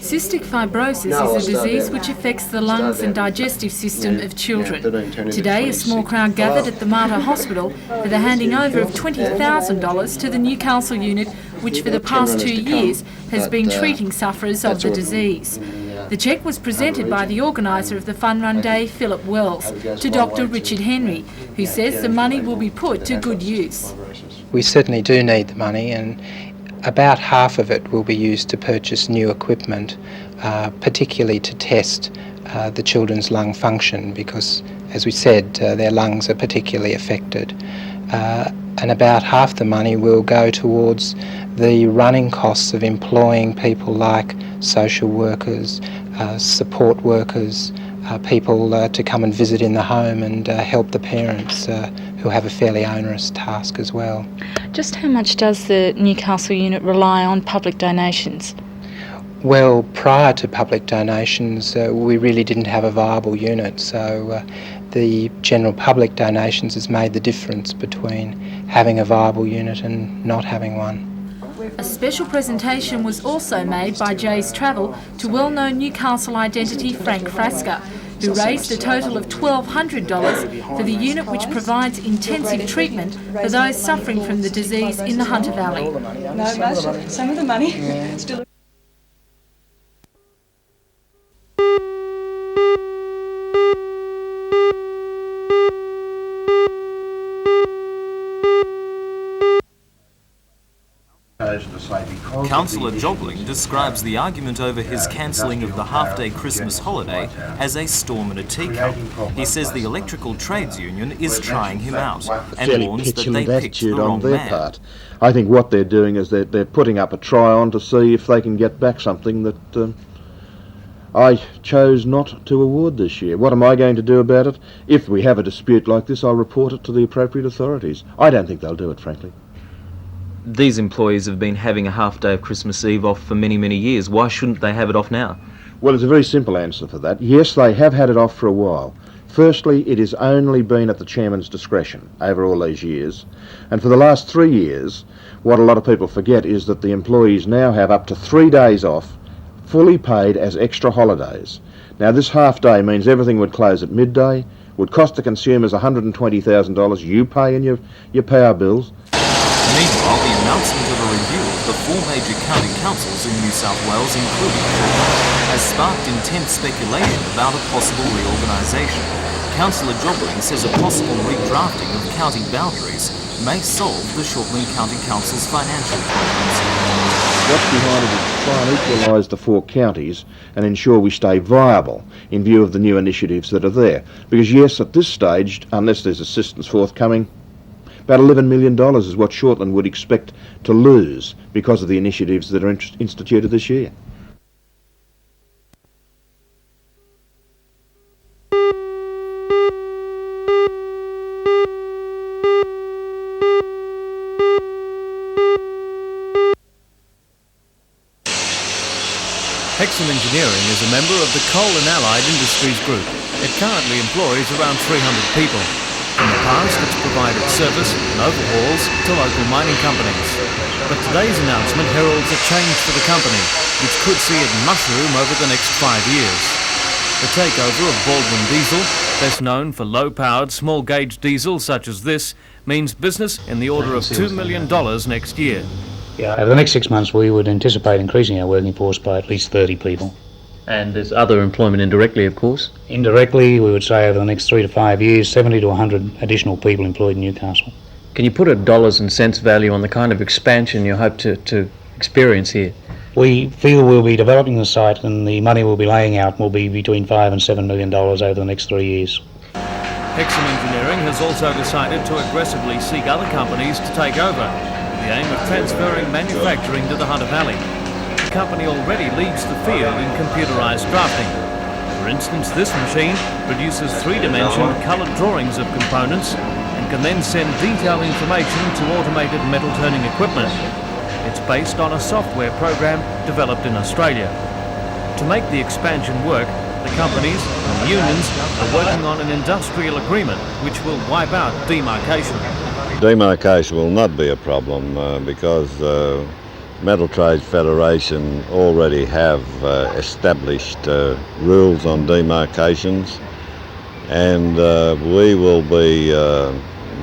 Cystic fibrosis is a disease which affects the lungs and digestive system of children. Today, a small crowd gathered at the Mater Hospital for the handing over of $20,000 to the Newcastle unit, which for the past 2 years has been treating sufferers of the disease. The cheque was presented by the organiser of the Fun Run Day, Philip Wells, to Dr Richard Henry, who says the money will be put to good use. We certainly do need the money, and about half of it will be used to purchase new equipment, particularly to test the children's lung function, because, as we said, their lungs are particularly affected. And about half the money will go towards the running costs of employing people like social workers, support workers, people to come and visit in the home and help the parents who have a fairly onerous task as well. Just how much does the Newcastle unit rely on public donations? Well, prior to public donations, we really didn't have a viable unit, so the general public donations has made the difference between having a viable unit and not having one. A special presentation was also made by Jay's Travel to well-known Newcastle identity Frank Frasca, who raised a total of $1,200 for the unit which provides intensive treatment for those suffering from the disease in the Hunter Valley. No, some of the money still. Councillor Jobling describes the argument over his cancelling of the half-day Christmas holiday as a storm in a teacup. He says the Electrical Trades Union is trying him out and warns that they picked the wrong man. I think what they're doing is they're putting up a try on to see if they can get back something that I chose not to award this year. What am I going to do about it? If we have a dispute like this, I'll report it to the appropriate authorities. I don't think they'll do it, frankly. These employees have been having a half day of Christmas Eve off for many, many years. Why shouldn't they have it off now? Well, there's a very simple answer for that. Yes, they have had it off for a while. Firstly, it has only been at the chairman's discretion over all these years. And for the last 3 years, what a lot of people forget is that the employees now have up to 3 days off, fully paid as extra holidays. Now, this half day means everything would close at midday, would cost the consumers $120,000 you pay in your power bills. Meanwhile, the announcement of a review of the 4 major county councils in New South Wales, including Torres, has sparked intense speculation about a possible reorganisation. Councillor Jobling says a possible redrafting of county boundaries may solve the Shortland County Council's financial problems. What's behind it is to try and equalise the 4 counties and ensure we stay viable in view of the new initiatives that are there. Because yes, at this stage, unless there's assistance forthcoming, about $11 million is what Shortland would expect to lose because of the initiatives that are instituted this year. Hexham Engineering is a member of the Coal and Allied Industries Group. It currently employs around 300 people. In the past, it's provided service and overhauls to local mining companies. But today's announcement heralds a change for the company, which could see it mushroom over the next 5 years. The takeover of Baldwin Diesel, best known for low-powered, small-gauge diesel such as this, means business in the order of $2 million next year. Yeah, over the next 6 months we would anticipate increasing our working force by at least 30 people. And there's other employment indirectly, of course. Indirectly, we would say over the next 3 to 5 years, 70 to 100 additional people employed in Newcastle. Can you put a dollars and cents value on the kind of expansion you hope to experience here? We feel we'll be developing the site, and the money we'll be laying out will be between $5 and $7 million over the next 3 years. Hexham Engineering has also decided to aggressively seek other companies to take over, with the aim of transferring manufacturing to the Hunter Valley. The company already leads the field in computerised drafting. For instance, this machine produces 3-dimensional coloured drawings of components and can then send detailed information to automated metal turning equipment. It's based on a software program developed in Australia. To make the expansion work, the companies and the unions are working on an industrial agreement which will wipe out demarcation. Demarcation will not be a problem because Metal Trades Federation already have established rules on demarcations, and we will be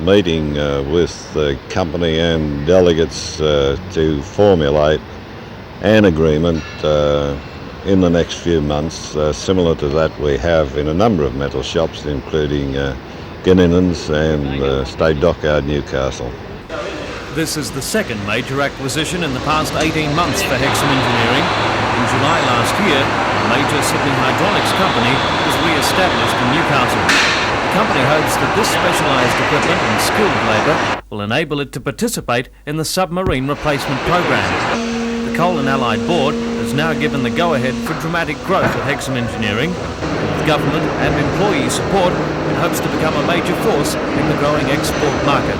meeting with the company and delegates to formulate an agreement in the next few months, similar to that we have in a number of metal shops, including Ginninan's and Strait Dockyard, Newcastle. This is the second major acquisition in the past 18 months for Hexham Engineering. In July last year, a major Sydney hydraulics company was re-established in Newcastle. The company hopes that this specialised equipment and skilled labour will enable it to participate in the submarine replacement program. The Coal and Allied Board has now given the go-ahead for dramatic growth at Hexham Engineering. With government and employee support, it hopes to become a major force in the growing export market.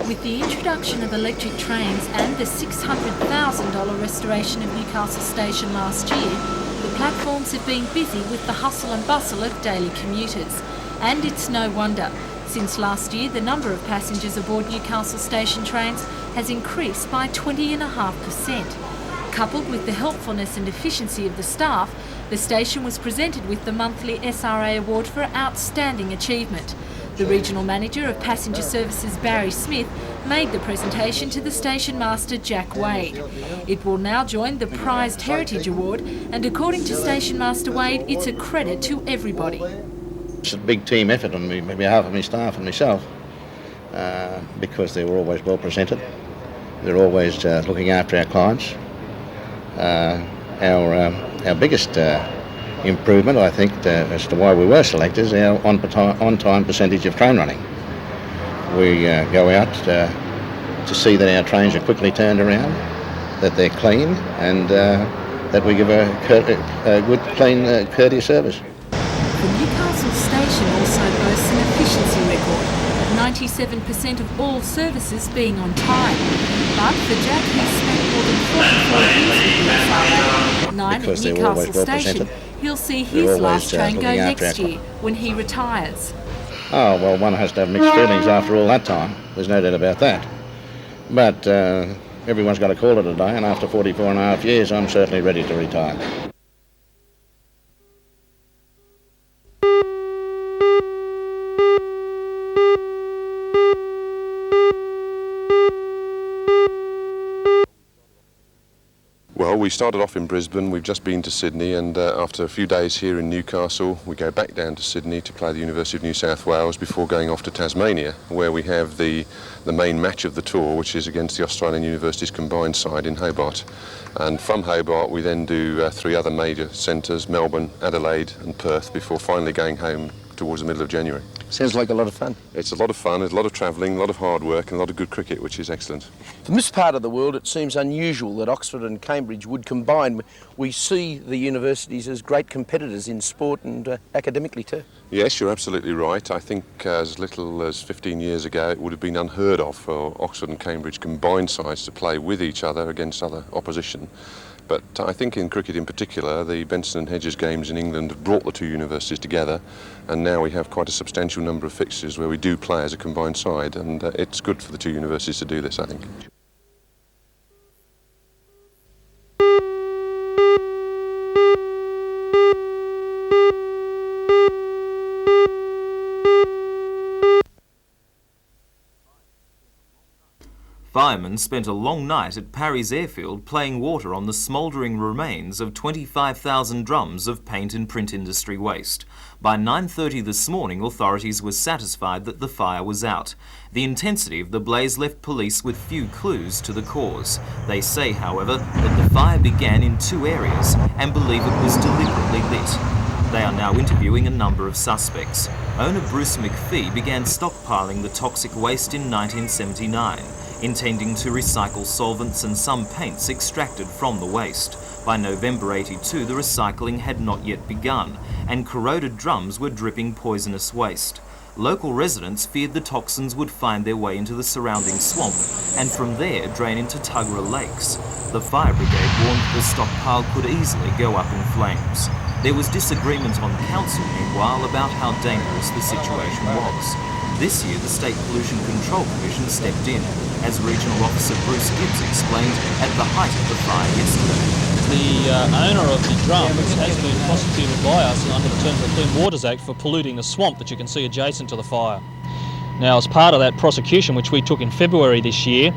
With the introduction of electric trains and the $600,000 restoration of Newcastle Station last year, the platforms have been busy with the hustle and bustle of daily commuters. And it's no wonder. Since last year, the number of passengers aboard Newcastle Station trains has increased by 20.5%. Coupled with the helpfulness and efficiency of the staff, the station was presented with the monthly SRA Award for Outstanding Achievement. The Regional Manager of Passenger Services, Barry Smith, made the presentation to the Station Master, Jack Wade. It will now join the prized Heritage Award, and according to Station Master Wade, it's a credit to everybody. It's a big team effort on behalf of my staff and myself, because they were always well presented. They're always looking after our clients. Our biggest improvement, I think, as to why we were selected, is our on-time percentage of train running. We go out to see that our trains are quickly turned around, that they're clean, and that we give a good, clean, courteous service. The Newcastle Station also boasts an efficiency record, 97% of all services being on time. But for Jack, who's spent more than 44 years with the SRA, 9 at Newcastle Station, he'll see his last train go next year when he retires. Oh, well, one has to have mixed feelings after all that time. There's no doubt about that. But everyone's got to call it a day, and after 44 and a half years, I'm certainly ready to retire. Well, we started off in Brisbane, we've just been to Sydney, and after a few days here in Newcastle, we go back down to Sydney to play the University of New South Wales before going off to Tasmania, where we have the main match of the tour, which is against the Australian Universities combined side in Hobart. And from Hobart, we then do 3 other major centres, Melbourne, Adelaide and Perth, before finally going home towards the middle of January. Sounds like a lot of fun. It's a lot of fun, there's a lot of travelling, a lot of hard work and a lot of good cricket, which is excellent. From this part of the world, it seems unusual that Oxford and Cambridge would combine. We see the universities as great competitors in sport and academically too. Yes, you're absolutely right. I think as little as 15 years ago, it would have been unheard of for Oxford and Cambridge combined sides to play with each other against other opposition. But I think in cricket in particular, the Benson and Hedges games in England have brought the two universities together, and now we have quite a substantial number of fixtures where we do play as a combined side, and it's good for the two universities to do this, I think. Firemen spent a long night at Parry's airfield playing water on the smouldering remains of 25,000 drums of paint and print industry waste. By 9:30 this morning, authorities were satisfied that the fire was out. The intensity of the blaze left police with few clues to the cause. They say, however, that the fire began in 2 areas and believe it was deliberately lit. They are now interviewing a number of suspects. Owner Bruce McPhee began stockpiling the toxic waste in 1979. Intending to recycle solvents and some paints extracted from the waste. By November 82, the recycling had not yet begun, and corroded drums were dripping poisonous waste. Local residents feared the toxins would find their way into the surrounding swamp and from there drain into Tuggerah lakes. The fire brigade warned the stockpile could easily go up in flames. There was disagreement on council, meanwhile, about how dangerous the situation was. This year, the State Pollution Control Commission stepped in, as Regional Officer Bruce Gibbs explained at the height of the fire yesterday. The owner of the drums has been prosecuted by us under the terms of the Clean Waters Act for polluting the swamp that you can see adjacent to the fire. Now, as part of that prosecution, which we took in February this year,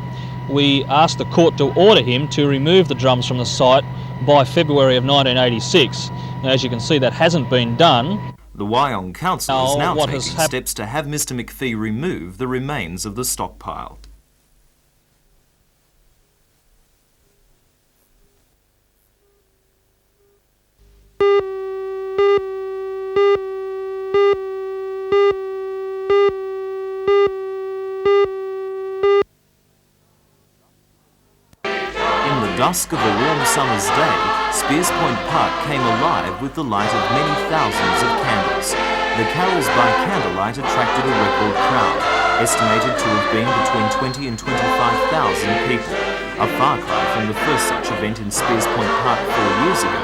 we asked the court to order him to remove the drums from the site by February of 1986. Now, as you can see, that hasn't been done. The Wyong Council is now taking steps to have Mr McPhee remove the remains of the stockpile. Dusk of a warm summer's day, Spears Point Park came alive with the light of many thousands of candles. The carols by candlelight attracted a record crowd, estimated to have been between 20 and 25,000 people, a far cry from the first such event in Spears Point Park 4 years ago,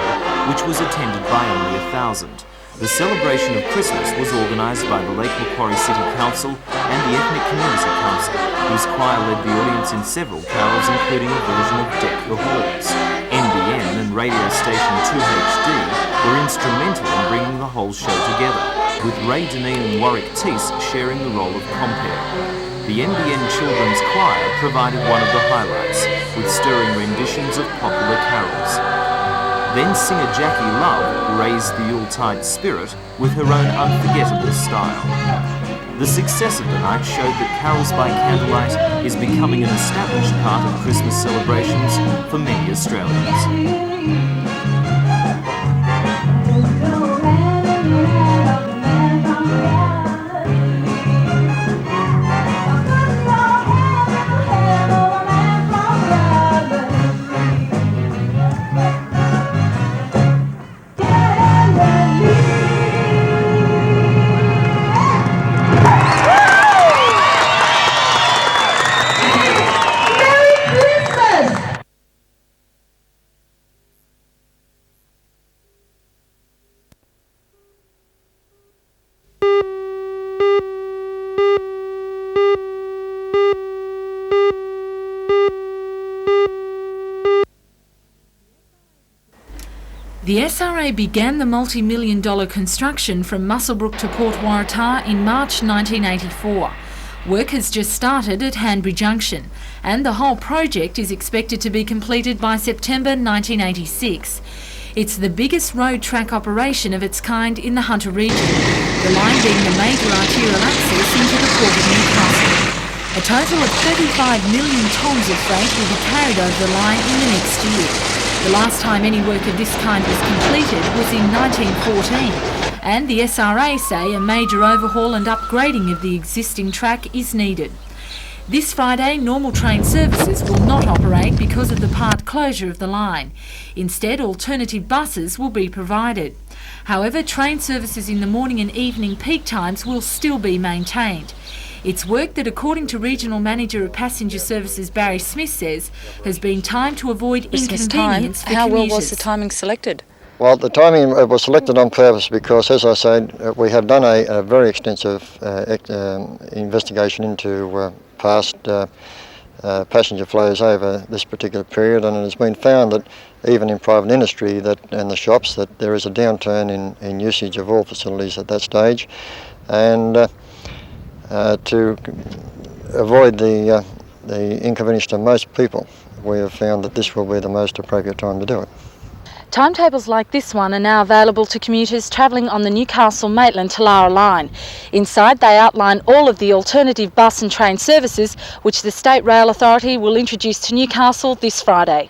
which was attended by only 1,000. The celebration of Christmas was organised by the Lake Macquarie City Council and the Ethnic Community Council, whose choir led the audience in several carols, including a version of Deck the Halls. NBN and radio station 2HD were instrumental in bringing the whole show together, with Ray Deneen and Warwick Teese sharing the role of compere. The NBN Children's Choir provided one of the highlights, with stirring renditions of popular carols. Then singer Jackie Love raised the Yuletide spirit with her own unforgettable style. The success of the night showed that carols by candlelight is becoming an established part of Christmas celebrations for many Australians. The SRA began the multi-million-dollar construction from Muswellbrook to Port Waratah in March 1984. Work has just started at Hanbury Junction, and the whole project is expected to be completed by September 1986. It's the biggest road track operation of its kind in the Hunter region, the line being the major arterial access into the Port of Newcastle. A total of 35 million tonnes of freight will be carried over the line in the next year. The last time any work of this kind was completed was in 1914, and the SRA say a major overhaul and upgrading of the existing track is needed. This Friday, normal train services will not operate because of the part closure of the line. Instead, alternative buses will be provided. However, train services in the morning and evening peak times will still be maintained. It's work that, according to Regional Manager of Passenger Services Barry Smith says, has been timed to avoid inconvenience for commuters. How well was the timing selected? Well, the timing was selected on purpose because, as I said, we have done a very extensive investigation into past passenger flows over this particular period, and it has been found that even in private industry and the shops that there is a downturn in usage of all facilities at that stage, and to avoid the inconvenience to most people, we have found that this will be the most appropriate time to do it. Timetables like this one are now available to commuters travelling on the Newcastle-Maitland-Talara line. Inside, they outline all of the alternative bus and train services which the State Rail Authority will introduce to Newcastle this Friday.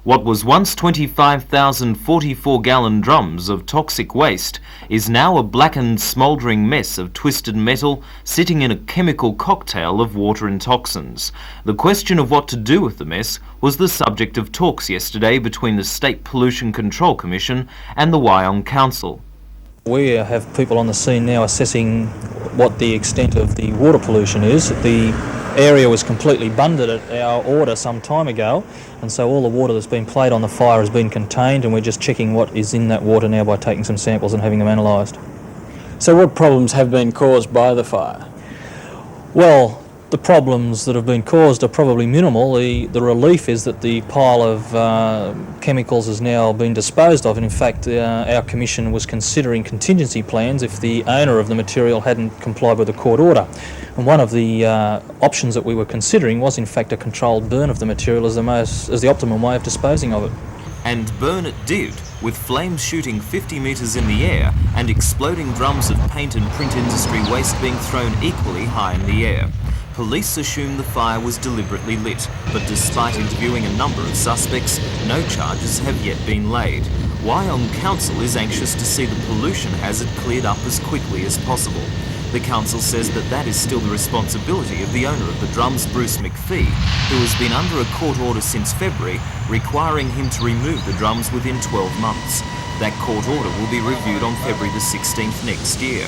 What was once 25,000 44-gallon drums of toxic waste is now a blackened, smouldering mess of twisted metal sitting in a chemical cocktail of water and toxins. The question of what to do with the mess was the subject of talks yesterday between the State Pollution Control Commission and the Wyong Council. We have people on the scene now assessing what the extent of the water pollution is. The area was completely bunded at our order some time ago, and so all the water that's been played on the fire has been contained, and we're just checking what is in that water now by taking some samples and having them analysed. So what problems have been caused by the fire? Well, the problems that have been caused are probably minimal. The relief is that the pile of chemicals has now been disposed of, and in fact our commission was considering contingency plans if the owner of the material hadn't complied with the court order. And one of the options that we were considering was in fact a controlled burn of the material as the optimum way of disposing of it. And burn it did, with flames shooting 50 metres in the air and exploding drums of paint and print industry waste being thrown equally high in the air. Police assume the fire was deliberately lit, but despite interviewing a number of suspects, no charges have yet been laid. Wyong Council is anxious to see the pollution hazard cleared up as quickly as possible. The council says that is still the responsibility of the owner of the drums, Bruce McPhee, who has been under a court order since February, requiring him to remove the drums within 12 months. That court order will be reviewed on February the 16th next year.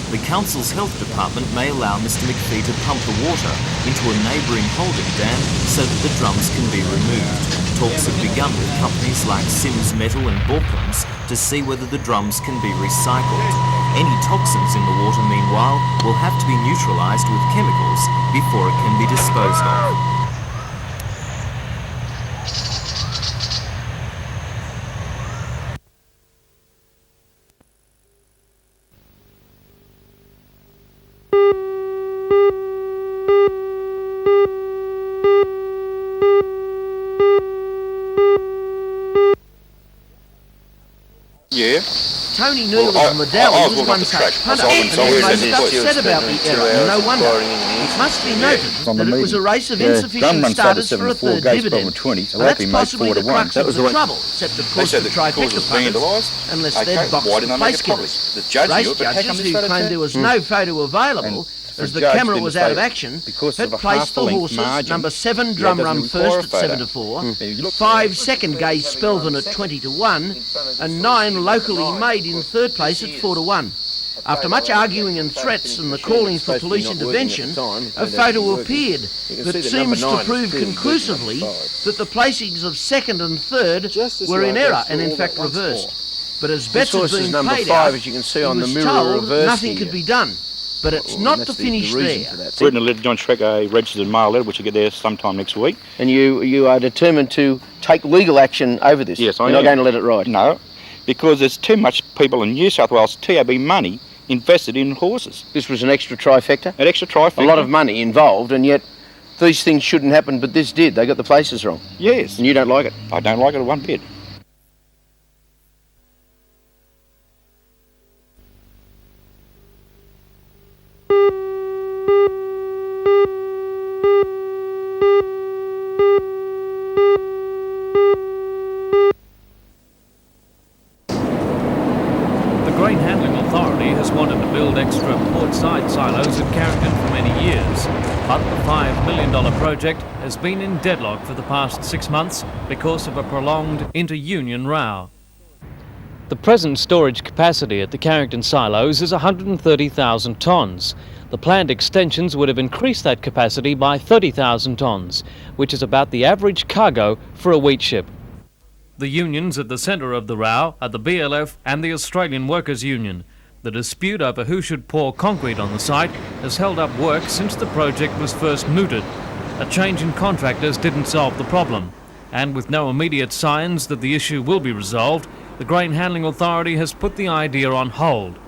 The council's health department may allow Mr McPhee to pump the water into a neighbouring holding dam so that the drums can be removed. Talks have begun with companies like Sims Metal and Balkans to see whether the drums can be recycled. Any toxins in the water, meanwhile, will have to be neutralised with chemicals before it can be disposed of. Yeah. Tony Neal of Liddell was one such punter, and was most upset about the error. No wonder. It must be noted that it was a race of insufficient starters for a third dividend. That's possibly the crux of the trouble, except of course the trifecta punters, unless they're boxed for place killers. Race judges who claimed there was no photo available as the camera was out of action, had placed the horses number 7 Drum Run first at 7-4, 5 Second Gay Spelvin at 20-1, and 9 Locally Made in third place at 4-1. After much arguing and threats and the calling for police intervention, a photo appeared that seems to prove conclusively that the placings of 2nd and 3rd were in error and in fact reversed. But as bets had been paid out, it was told nothing could be done. But it's not to finish there. I've written a letter to John Schreck, a registered mail letter, which will get there sometime next week. And you are determined to take legal action over this? Yes, I am. You're not going to let it ride? No, because there's too much people in New South Wales TAB money invested in horses. This was an extra trifecta? An extra trifecta. A lot of money involved, and yet these things shouldn't happen, but this did. They got the places wrong? Yes. And you don't like it? I don't like it one bit. Extra port-side silos at Carrington for many years, but the $5 million project has been in deadlock for the past 6 months because of a prolonged inter-union row. The present storage capacity at the Carrington silos is 130,000 tonnes. The planned extensions would have increased that capacity by 30,000 tonnes, which is about the average cargo for a wheat ship. The unions at the centre of the row are the BLF and the Australian Workers' Union. The dispute over who should pour concrete on the site has held up work since the project was first mooted. A change in contractors didn't solve the problem, and with no immediate signs that the issue will be resolved, the Grain Handling Authority has put the idea on hold.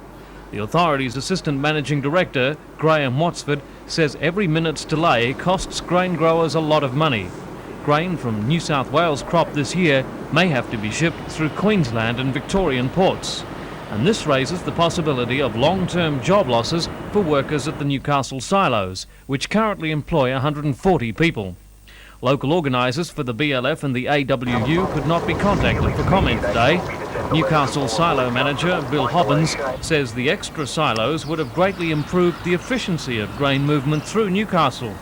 The authority's Assistant Managing Director, Graham Watsford, says every minute's delay costs grain growers a lot of money. Grain from New South Wales crop this year may have to be shipped through Queensland and Victorian ports. And this raises the possibility of long-term job losses for workers at the Newcastle silos, which currently employ 140 people. Local organisers for the BLF and the AWU could not be contacted for comment today. Newcastle silo manager Bill Hobbins says the extra silos would have greatly improved the efficiency of grain movement through Newcastle.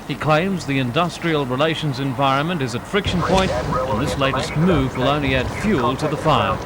He claims the industrial relations environment is at friction point and this latest move will only add fuel to the fire.